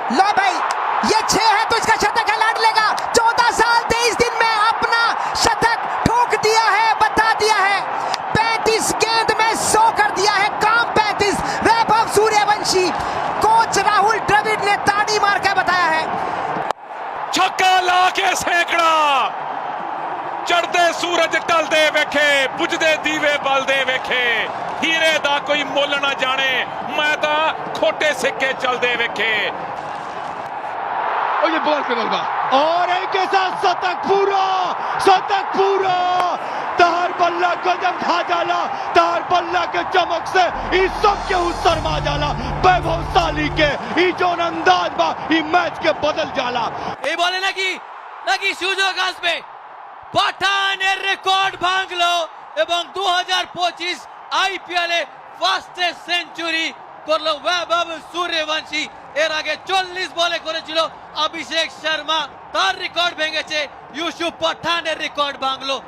लो भाई, ये 6 है तो इसका शतक है, लाड लेगा। 14 साल 23 दिन में अपना शतक ठोक दिया है, बता दिया है। 35 गेंद में 100 कर दिया है काम। 35 वैभव सूर्यवंशी। कोच राहुल द्रविड़ ने ताड़ी मार के बताया है। छक्का ला के सैकड़ा, चढ़दे सूरज ढलदे वेखे, बुझदे दीवे बलदे वेखे, हीरे दा कोई मुल ना जाने, मैं तां खोटे सिक्के चलदे वेखे। और ये बॉल पे बलवा और एक के साथ शतक पूरा तार बल्ला गजब खा जाला, तार बल्ला के चमक से इस सब के उत्तर मा जाला। वैभवशाली के ई जोन अंदाज बा ई मैच के बदल जाला। এই বলে নাকি সুযোগ আসবে, পাঠানের রেকর্ড ভাঙলো এবং 2025 আইপিএলে ফাস্টেস্ট সেঞ্চুরি করলো বৈভব সূর্যবংশী। এর আগে 40 বলে করেছিল অভিষেক শর্মা, তার রেকর্ড ভেঙেছে। ইউসুফ পাঠানের রেকর্ড ভাঙলো।